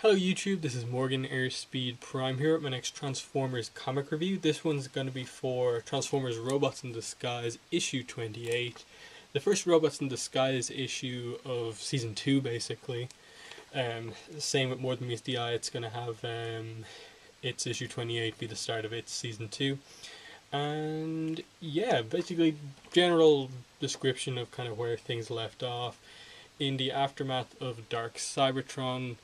Hello YouTube, this is Morgan Airspeed Prime here at my next Transformers comic review. This one's going to be for Transformers Robots in Disguise issue 28. The first Robots in Disguise issue of season 2 basically. Same with More Than Meets the Eye, it's going to have its issue 28 be the start of its season 2. And yeah, basically general description of kind of where things left off. In the aftermath of Dark Cybertron,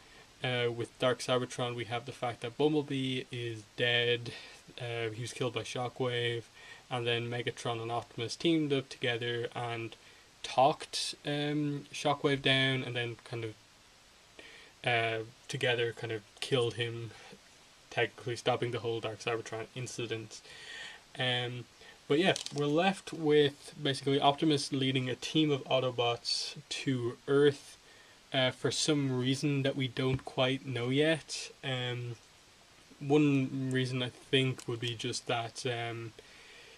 with Dark Cybertron, we have the fact that Bumblebee is dead. He was killed by Shockwave, and then Megatron and Optimus teamed up together and talked Shockwave down, and then kind of together kind of killed him, technically stopping the whole Dark Cybertron incident. But yeah, we're left with basically Optimus leading a team of Autobots to Earth for some reason that we don't quite know yet. One reason I think would be just that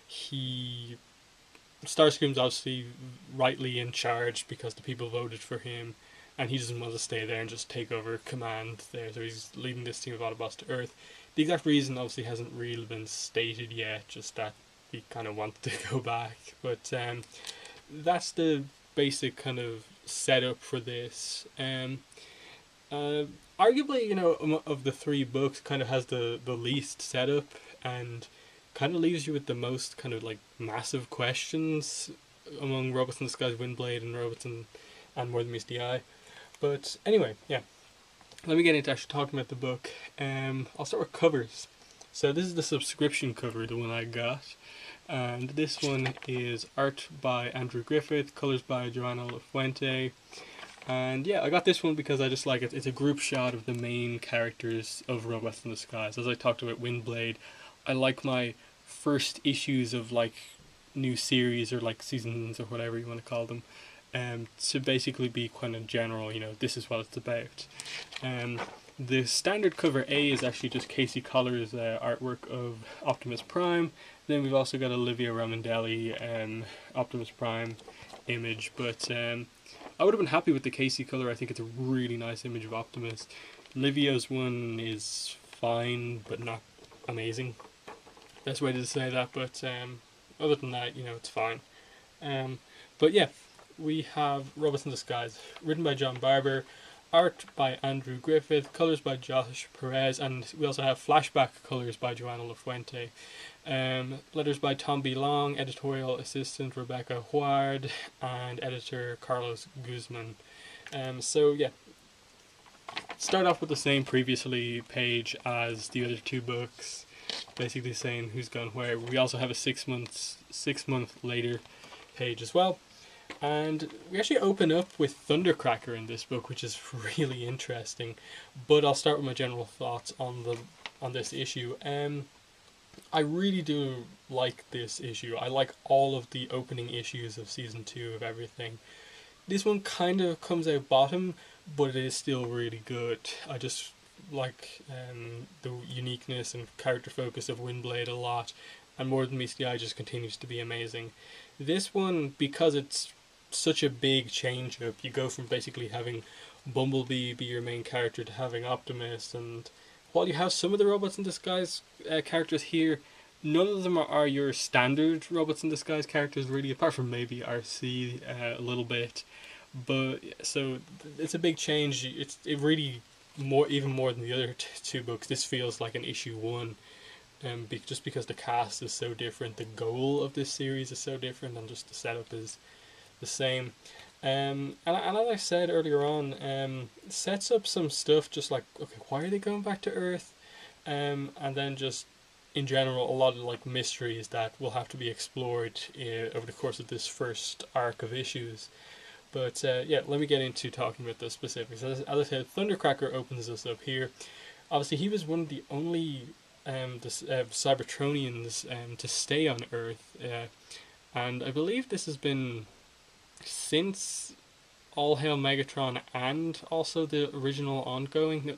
he Starscream's obviously rightly in charge because the people voted for him, and he doesn't want to stay there and just take over command there. So he's leading this team of Autobots to Earth. The exact reason obviously hasn't really been stated yet, just that he kind of wants to go back. But that's the basic kind of setup for this. Arguably, of the three books, kind of has the least setup and kind of leaves you with the most kind of like massive questions among Robots in Disguise, Windblade, and and More Than Meets the Eye. But anyway, yeah. Let me get into actually talking about the book. I'll start with covers. So this is the subscription cover, the one I got. And this one is art by Andrew Griffith, colors by Joana Lafuente. And yeah, I got this one because I just like it. It's a group shot of the main characters of Robots in Disguise. As I talked about Windblade, I like my first issues of like new series or like seasons or whatever you want to call them, to basically be kind of general, this is what it's about. The standard cover A is actually just Casey Collar's artwork of Optimus Prime. Then we've also got Olivia Ramondelli Optimus Prime image, but I would have been happy with the Casey Collar. I think it's a really nice image of Optimus. Olivia's one is fine, but not amazing. Best way to say that, but other than that, it's fine. But yeah, we have Robots in Disguise, written by John Barber, art by Andrew Griffith, colours by Josh Perez, and we also have flashback colours by Joana Lafuente. Letters by Tom B. Long, editorial assistant Rebecca Huard, and editor Carlos Guzman. So yeah, start off with the same previously page as the other two books, basically saying who's gone where. We also have a 6 month later page as well. And we actually open up with Thundercracker in this book, which is really interesting. But I'll start with my general thoughts on this issue. I really do like this issue. I like all of the opening issues of season 2 of everything. This one kind of comes out bottom, but it is still really good. I just like the uniqueness and character focus of Windblade a lot, and More Than Meets the Eye just continues to be amazing. This one, because it's such a big change up, you go from basically having Bumblebee be your main character to having Optimus, and while you have some of the Robots in Disguise characters here, none of them are your standard Robots in Disguise characters really, apart from maybe RC a little bit. But so it's a big change. It really even more than the other two books. This feels like an issue 1. Just because the cast is so different, the goal of this series is so different, and just the setup is the same. And as I said earlier on, sets up some stuff just like, okay, why are they going back to Earth? And then just in general, a lot of like mysteries that will have to be explored over the course of this first arc of issues. But yeah, let me get into talking about the specifics. As I said, Thundercracker opens us up here. Obviously, he was one of the only Cybertronians to stay on Earth, and I believe this has been since All Hail Megatron and also the original ongoing,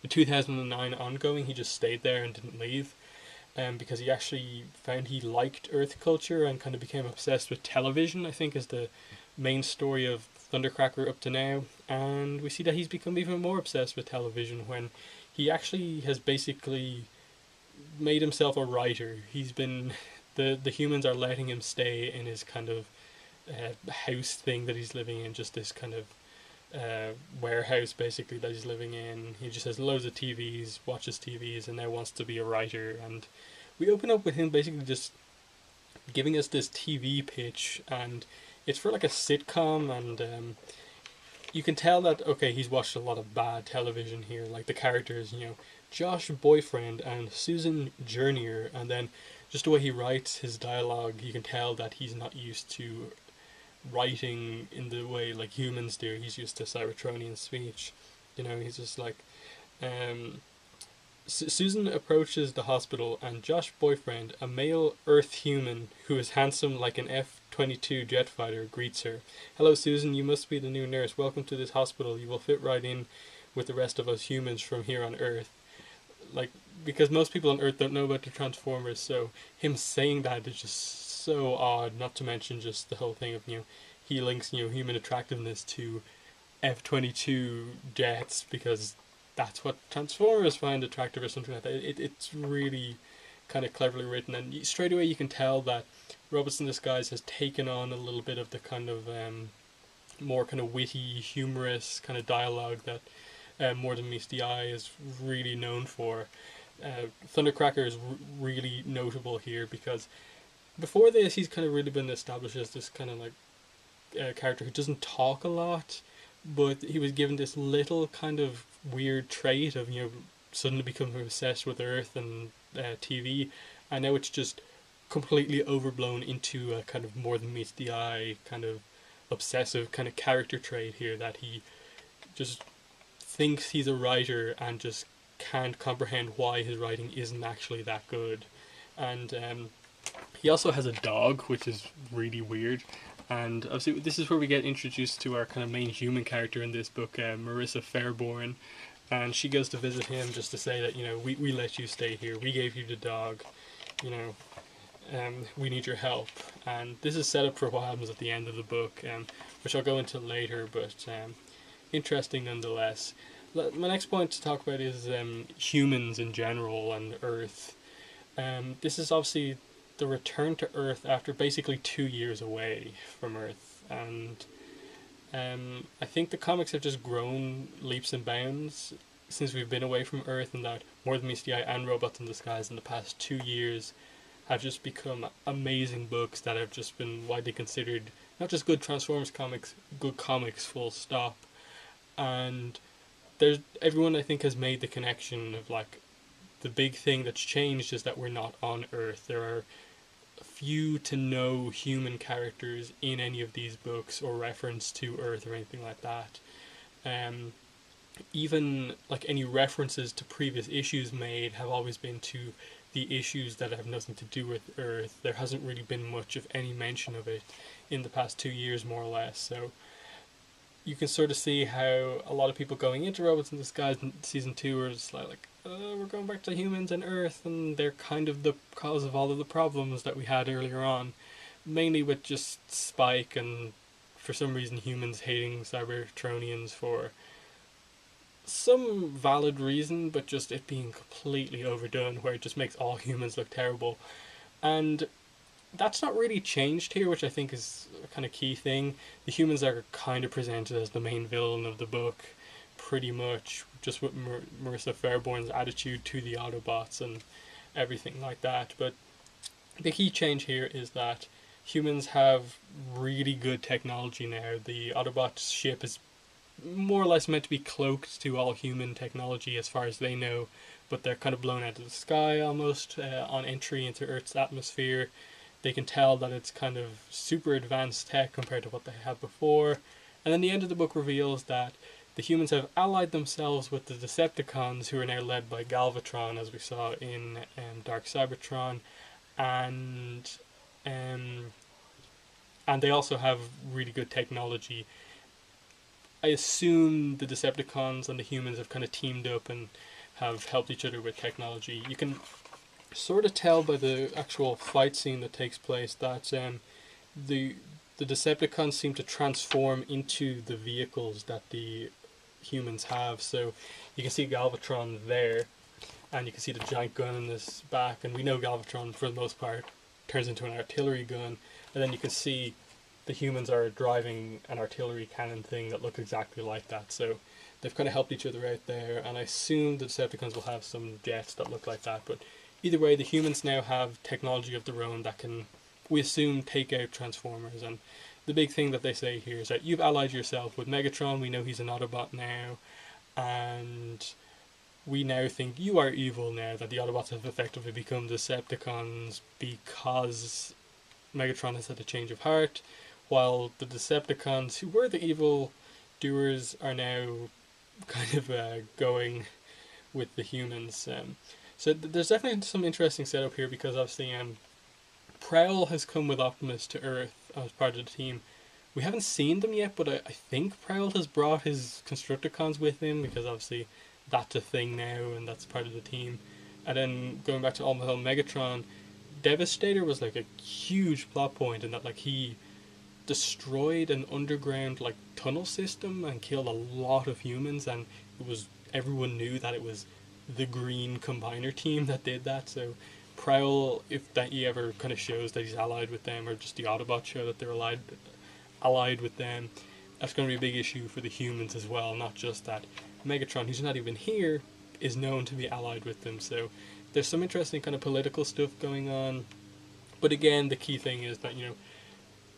the 2009 ongoing. He just stayed there and didn't leave, because he actually found he liked Earth culture and kind of became obsessed with television. I think is the main story of Thundercracker up to now, and we see that he's become even more obsessed with television when he actually has basically made himself a writer. He's been the humans are letting him stay in his kind of house thing that he's living in, just this kind of warehouse basically that he's living in. He just has loads of TVs, watches TVs, and now wants to be a writer. And we open up with him basically just giving us this TV pitch, and it's for like a sitcom, and you can tell that okay, he's watched a lot of bad television here. Like the characters, Josh Boyfriend and Susan Journier, and then just the way he writes his dialogue, you can tell that he's not used to writing in the way like humans do. He's used to Cybertronian speech. He's just like, Susan approaches the hospital, and Josh Boyfriend, a male Earth human who is handsome like an F-22 jet fighter, greets her. Hello, Susan. You must be the new nurse. Welcome to this hospital. You will fit right in with the rest of us humans from here on Earth. Like, because most people on Earth don't know about the Transformers, so him saying that is just so odd. Not to mention just the whole thing of he links human attractiveness to F-22 jets because that's what Transformers find attractive or something like that. It's really kind of cleverly written, and straight away you can tell that Robots in Disguise has taken on a little bit of the kind of more kind of witty, humorous kind of dialogue that More Than Meets the Eye is really known for. Thundercracker is really notable here because before this he's kind of really been established as this kind of like character who doesn't talk a lot, but he was given this little kind of weird trait of suddenly becoming obsessed with Earth and TV, and now it's just completely overblown into a kind of More Than Meets the Eye kind of obsessive kind of character trait here, that he just thinks he's a writer and just can't comprehend why his writing isn't actually that good. And he also has a dog, which is really weird. And obviously, this is where we get introduced to our kind of main human character in this book, Marissa Fairborn. And she goes to visit him just to say that, we let you stay here. We gave you the dog. We need your help. And this is set up for what happens at the end of the book, which I'll go into later, but interesting nonetheless. My next point to talk about is humans in general and Earth. This is obviously the return to Earth after basically 2 years away from Earth, and I think the comics have just grown leaps and bounds since we've been away from Earth, and that More Than Meets the Eye and Robots in Disguise in the past 2 years have just become amazing books that have just been widely considered not just good Transformers comics, good comics full stop. And everyone I think has made the connection of like the big thing that's changed is that we're not on Earth. There are few to no human characters in any of these books or reference to Earth or anything like that. Even like any references to previous issues made have always been to the issues that have nothing to do with Earth. There hasn't really been much of any mention of it in the past 2 years, more or less. So you can sort of see how a lot of people going into Robots in Disguise in season 2 are just like we're going back to humans and Earth, and they're kind of the cause of all of the problems that we had earlier on, mainly with just Spike and for some reason humans hating Cybertronians for some valid reason, but just it being completely overdone where it just makes all humans look terrible. And that's not really changed here, which I think is a kind of key thing. The humans are kind of presented as the main villain of the book, pretty much, just with Marissa Fairborn's attitude to the Autobots and everything like that. But the key change here is that humans have really good technology now. The Autobot ship is more or less meant to be cloaked to all human technology as far as they know, but they're kind of blown out of the sky almost on entry into Earth's atmosphere. They can tell that it's kind of super advanced tech compared to what they had before. And then the end of the book reveals that the humans have allied themselves with the Decepticons, who are now led by Galvatron, as we saw in Dark Cybertron, and they also have really good technology. I assume the Decepticons and the humans have kind of teamed up and have helped each other with technology. You can sort of tell by the actual fight scene that takes place that the the Decepticons seem to transform into the vehicles that the humans have. So you can see Galvatron there, and you can see the giant gun in his back, and we know Galvatron for the most part turns into an artillery gun, and then you can see the humans are driving an artillery cannon thing that looks exactly like that. So they've kind of helped each other out there, and I assume the Decepticons will have some jets that look like that. But either way, the humans now have technology of their own that can, we assume, take out Transformers. And the big thing that they say here is that you've allied yourself with Megatron. We know he's an Autobot now, and we now think you are evil now that the Autobots have effectively become Decepticons because Megatron has had a change of heart, while the Decepticons, who were the evil doers, are now kind of going with the humans. So there's definitely some interesting setup here, because obviously Prowl has come with Optimus to Earth as part of the team. We haven't seen them yet, but I think Prowl has brought his Constructicons with him, because obviously that's a thing now and that's part of the team. And then going back to All Hell Megatron, Devastator was like a huge plot point in that, like, he destroyed an underground like tunnel system and killed a lot of humans, and it was, everyone knew that it was the Green Combiner team that did that. So Prowl, if that he ever kind of shows that he's allied with them, or just the Autobots show that they're allied with them, that's going to be a big issue for the humans as well. Not just that Megatron, who's not even here, is known to be allied with them. So there's some interesting kind of political stuff going on. But again, the key thing is that, you know,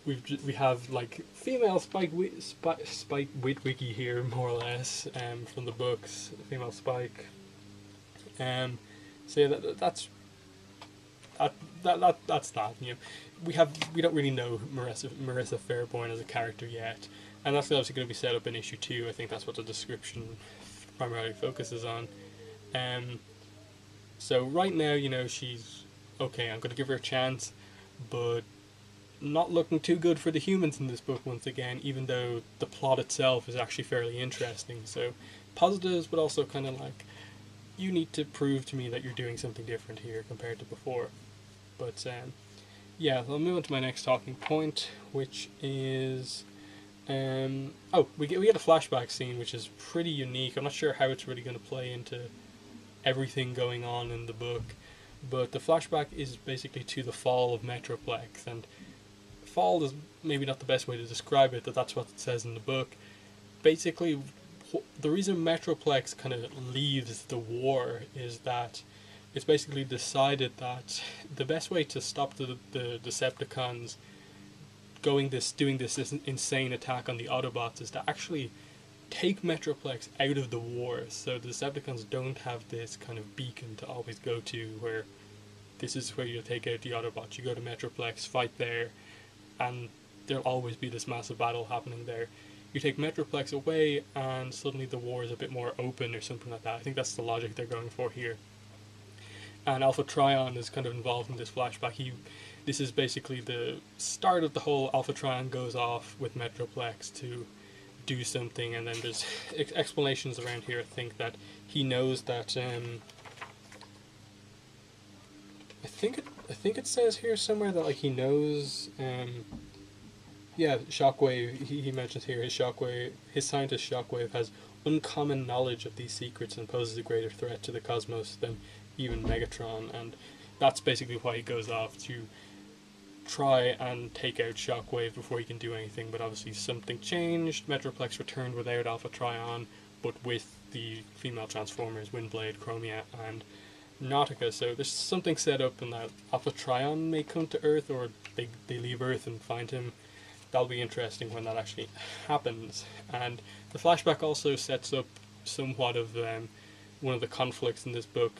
we have like female Spike Witwicky here, more or less, from the books, female Spike. So yeah, that's that. You know, we don't really know Marissa Fairborn as a character yet, and that's obviously going to be set up in issue 2. I think that's what the description primarily focuses on. So right now, you know, she's okay. I'm going to give her a chance, but not looking too good for the humans in this book once again, even though the plot itself is actually fairly interesting. So positives, but also kind of like, you need to prove to me that you're doing something different here compared to before. But yeah, I'll move on to my next talking point, which is we get a flashback scene, which is pretty unique. I'm not sure how it's really going to play into everything going on in the book, but the flashback is basically to the fall of Metroplex, and fall is maybe not the best way to describe it, but that's what it says in the book. Basically, the reason Metroplex kind of leaves the war is that it's basically decided that the best way to stop the Decepticons doing this insane attack on the Autobots is to actually take Metroplex out of the war, so the Decepticons don't have this kind of beacon to always go to where this is where you take out the Autobots. You go to Metroplex, fight there, and there'll always be this massive battle happening there. You take Metroplex away, and suddenly the war is a bit more open or something like that. I think that's the logic they're going for here. And Alpha Trion is kind of involved in this flashback. This is basically the start of the whole Alpha Trion goes off with Metroplex to do something, and then there's explanations around here. I think that he knows that I think it says here somewhere that like he knows Shockwave, he mentions here his scientist Shockwave has uncommon knowledge of these secrets and poses a greater threat to the cosmos than even Megatron, and that's basically why he goes off to try and take out Shockwave before he can do anything. But obviously something changed. Metroplex returned without Alpha Trion, but with the female Transformers, Windblade, Chromia, and Nautica. So there's something set up in that Alpha Trion may come to Earth, or they leave Earth and find him. That'll be interesting when that actually happens. And the flashback also sets up somewhat of one of the conflicts in this book.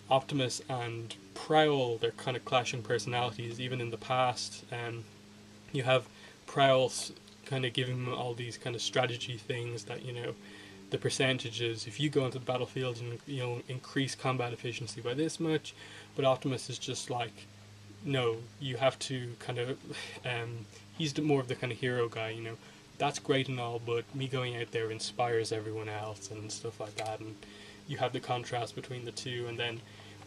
Optimus and Prowl, they're kind of clashing personalities. Even in the past, you have Prowl kind of giving him all these kind of strategy things that, you know, the percentages, if you go into the battlefield and, you know, increase combat efficiency by this much, but Optimus is just like, no, you have to kind of, he's more of the kind of hero guy, you know, that's great and all, but me going out there inspires everyone else and stuff like that, and you have the contrast between the two. And then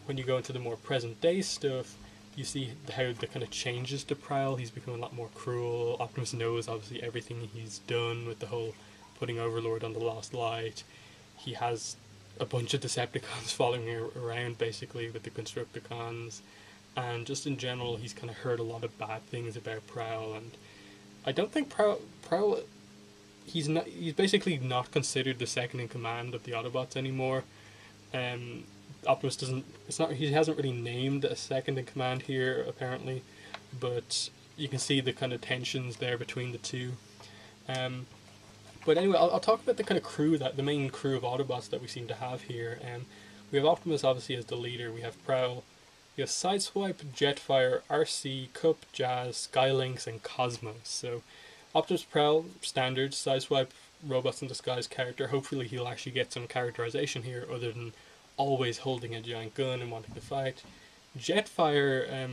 when you go into the more present day stuff, you see how the kind of changes to Prowl. He's become a lot more cruel. Optimus knows obviously everything he's done with the whole putting Overlord on the Lost Light. He has a bunch of Decepticons following around basically with the Constructicons, and just in general he's kind of heard a lot of bad things about Prowl, and I don't think Prowl he's basically not considered the second in command of the Autobots anymore. Optimus doesn't. It's not. He hasn't really named a second in command here apparently, but you can see the kind of tensions there between the two. But anyway, I'll talk about the kind of crew the main crew of Autobots that we seem to have here. We have Optimus obviously as the leader. We have Prowl. We have Sideswipe, Jetfire, RC, Cup, Jazz, Skylynx, and Cosmos. So Optimus Prowl, standard. Sideswipe, Robots in Disguise character. Hopefully he'll actually get some characterization here other than always holding a giant gun and wanting to fight. Jetfire,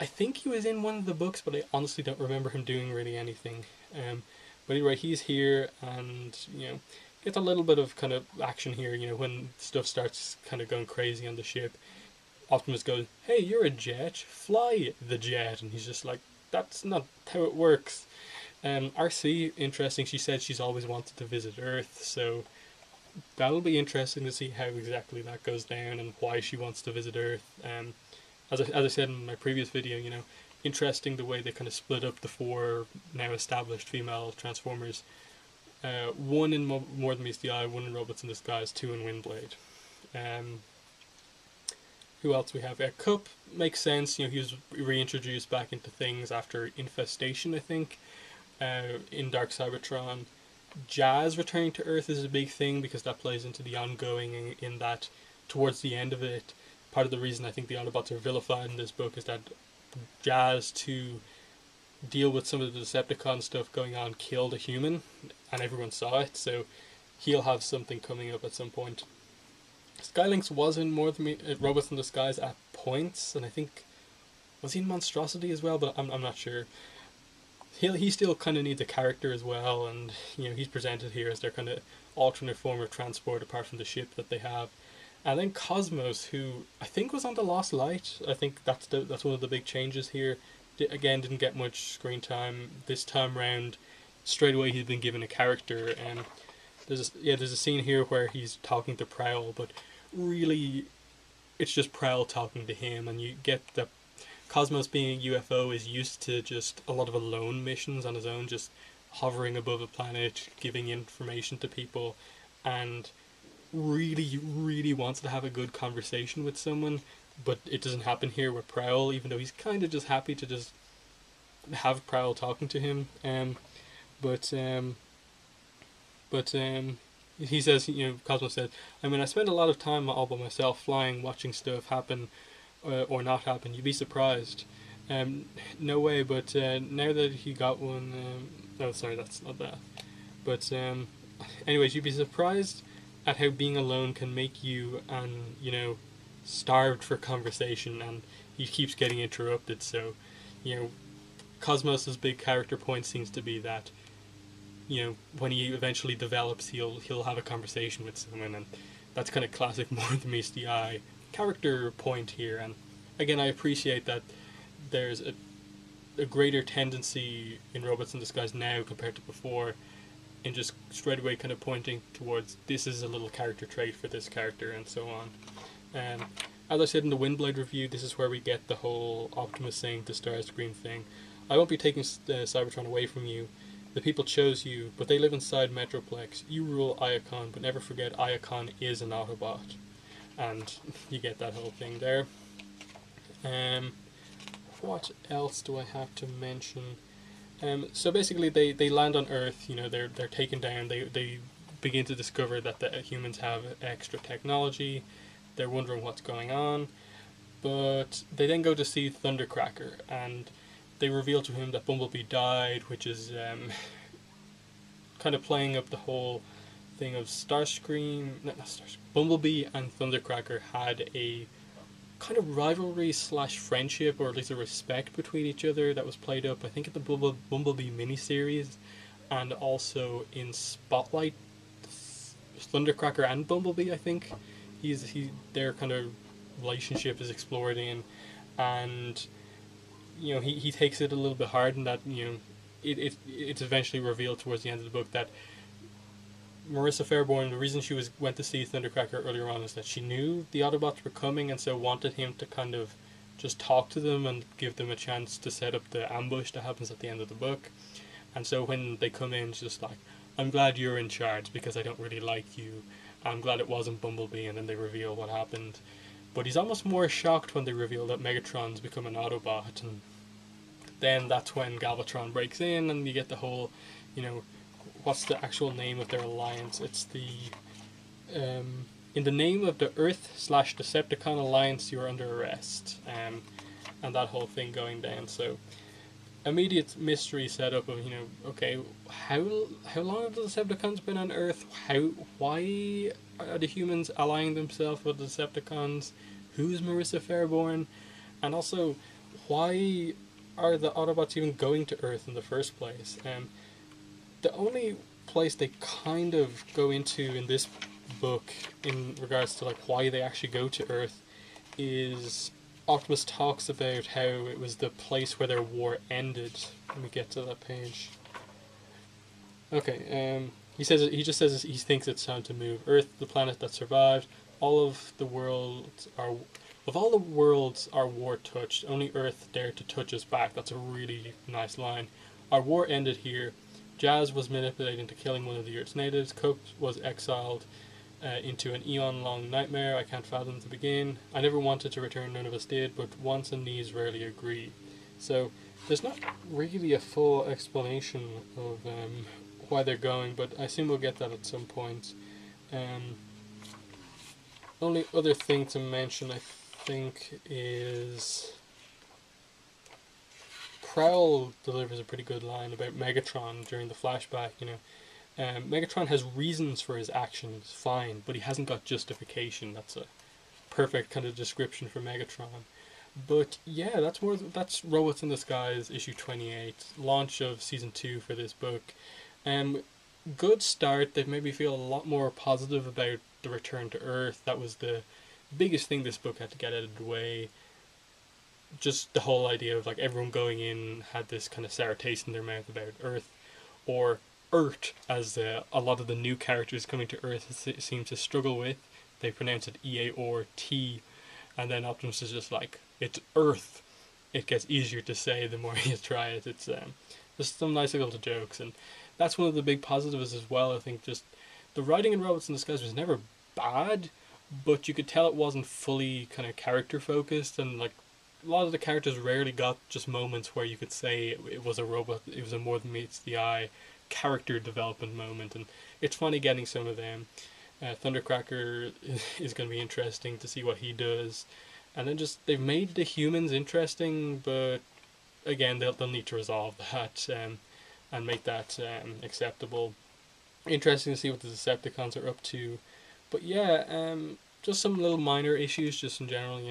I think he was in one of the books, but I honestly don't remember him doing really anything. But anyway, he's here, and gets a little bit of kind of action here. When stuff starts kind of going crazy on the ship, Optimus goes, "Hey, you're a jet. Fly the jet," and he's just like, "That's not how it works." RC, interesting. She said she's always wanted to visit Earth, so that'll be interesting to see how exactly that goes down and why she wants to visit Earth. As I said in my previous video, interesting the way they kind of split up the 4 now established female Transformers. 1 in More Than Meets the Eye, 1 in Robots in Disguise, 2 in Windblade. Who else we have? Cup makes sense. He was reintroduced back into things after Infestation, I think, in Dark Cybertron. Jazz returning to Earth is a big thing because that plays into the ongoing in that towards the end of it, part of the reason I think the Autobots are vilified in this book is that Jazz, to deal with some of the Decepticon stuff going on, killed a human, and everyone saw it, so he'll have something coming up at some point. Skylynx was in Robots in Disguise at points, and I think, was he in Monstrosity as well, but I'm not sure. He still kind of needs a character as well, and he's presented here as their kind of alternate form of transport apart from the ship that they have. And then Cosmos, who I think was on the Lost Light. I think that's one of the big changes here. Again, didn't get much screen time this time round. Straight away, he's been given a character, and there's a scene here where he's talking to Prowl, but really, it's just Prowl talking to him, and you get the Cosmos, being a UFO, is used to just a lot of alone missions on his own, just hovering above a planet, giving information to people, and really, really wants to have a good conversation with someone, but it doesn't happen here with Prowl, even though he's kind of just happy to just have Prowl talking to him. But he says, Cosmos says, I spend a lot of time all by myself flying, watching stuff happen or not happen. You'd be surprised. No way, but now that he got one... no, sorry, that's not that. But anyways, you'd be surprised at how being alone can make you, starved for conversation, and he keeps getting interrupted, so, Cosmos' big character point seems to be that, when he eventually develops, he'll have a conversation with someone, and that's kind of classic More Than Meets the Eye character point here. And again, I appreciate that there's a greater tendency in Robots in Disguise now compared to before, in just straight away kind of pointing towards this is a little character trait for this character and so on. As I said in the Windblade review, this is where we get the whole Optimus saying to Starscream thing. I won't be taking Cybertron away from you. The people chose you, but they live inside Metroplex. You rule Iacon, but never forget Iacon is an Autobot. And you get that whole thing there. What else do I have to mention? So basically they land on Earth, they're taken down, they begin to discover that the humans have extra technology, they're wondering what's going on, but they then go to see Thundercracker, and they reveal to him that Bumblebee died, which is kind of playing up the whole thing of Bumblebee and Thundercracker had a kind of rivalry / friendship, or at least a respect between each other that was played up, I think, in the Bumblebee miniseries, and also in Spotlight. Thundercracker and Bumblebee, I think, they're kind of relationship is explored in, and he takes it a little bit hard, and that it's eventually revealed towards the end of the book that Marissa Fairborn, the reason she went to see Thundercracker earlier on is that she knew the Autobots were coming, and so wanted him to kind of just talk to them and give them a chance to set up the ambush that happens at the end of the book. And so when they come in, she's just like, I'm glad you're in charge because I don't really like you. I'm glad it wasn't Bumblebee, and then they reveal what happened. But he's almost more shocked when they reveal that Megatron's become an Autobot, and then that's when Galvatron breaks in, and you get the whole, what's the actual name of their alliance? It's the, in the name of the Earth/Decepticon Alliance, you are under arrest, and that whole thing going down. So immediate mystery setup of okay, how long have the Decepticons been on Earth? Why are the humans allying themselves with the Decepticons? Who's Marissa Fairborn? And also, why are the Autobots even going to Earth in the first place? The only place they kind of go into in this book in regards to why they actually go to Earth is Optimus talks about how it was the place where their war ended. Let me get to that page. Okay, he just says he thinks it's time to move. Earth, the planet that survived, all of the worlds are war touched. Only Earth dared to touch us back. That's a really nice line. Our war ended here. Jazz was manipulated into killing one of the Earth's natives. Cope was exiled into an eon-long nightmare I can't fathom to begin. I never wanted to return, none of us did, but wants and needs rarely agree. So there's not really a full explanation of why they're going, but I assume we'll get that at some point. Only other thing to mention, I think, is Prowl delivers a pretty good line about Megatron during the flashback. Megatron has reasons for his actions, fine, but he hasn't got justification. That's a perfect kind of description for Megatron. But yeah, that's Robots in Disguise issue 28, launch of season 2 for this book. Good start. They've made me feel a lot more positive about the return to Earth. That was the biggest thing this book had to get out of the way. Just the whole idea of everyone going in had this kind of sour taste in their mouth about Earth, or Earth, as a lot of the new characters coming to Earth seem to struggle with. They pronounce it E-A-R-T, and then Optimus is just it's Earth. It gets easier to say the more you try it. It's just some nice little jokes, and that's one of the big positives as well. I think just the writing in Robots in Disguise was never bad, but you could tell it wasn't fully kind of character focused, and a lot of the characters rarely got just moments where you could say it was a robot, it was a more than meets the eye character development moment, and it's funny getting some of them. Thundercracker is going to be interesting to see what he does, and then just they've made the humans interesting, but again they'll need to resolve that and make that acceptable. Interesting to see what the Decepticons are up to, but yeah, just some little minor issues just in general.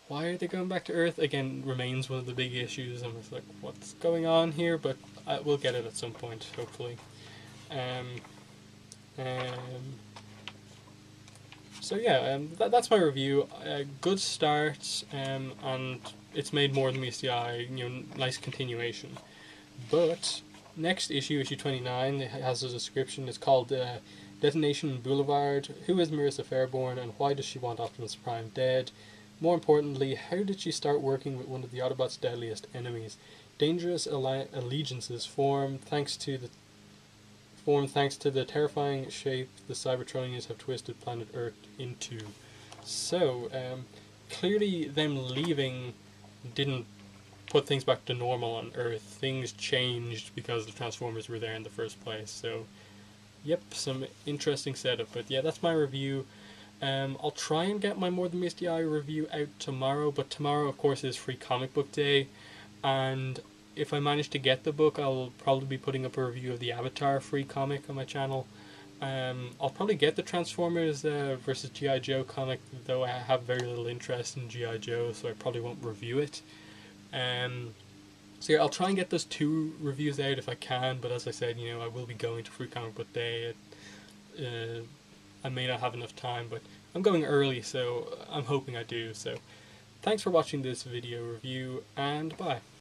Why are they going back to Earth? Again, remains one of the big issues. I'm just what's going on here? But we'll get it at some point, hopefully. So yeah, that's my review. Good start, and it's made more than meets the eye. Nice continuation. But next issue, issue 29, it has a description. It's called Detonation Boulevard. Who is Marissa Fairborn, and why does she want Optimus Prime dead? More importantly, how did she start working with one of the Autobots' deadliest enemies? Dangerous allegiances form thanks to the terrifying shape the Cybertronians have twisted planet Earth into. So, clearly them leaving didn't put things back to normal on Earth. Things changed because the Transformers were there in the first place. So, yep, some interesting setup. But yeah, that's my review. I'll try and get my More Than Meets the Eye review out tomorrow, but tomorrow, of course, is Free Comic Book Day, and if I manage to get the book, I'll probably be putting up a review of the Avatar free comic on my channel. I'll probably get the Transformers versus G.I. Joe comic, though I have very little interest in G.I. Joe, so I probably won't review it. So yeah, I'll try and get those 2 reviews out if I can, but as I said, I will be going to Free Comic Book Day. I may not have enough time, but I'm going early, so I'm hoping I do. So thanks for watching this video review, and bye.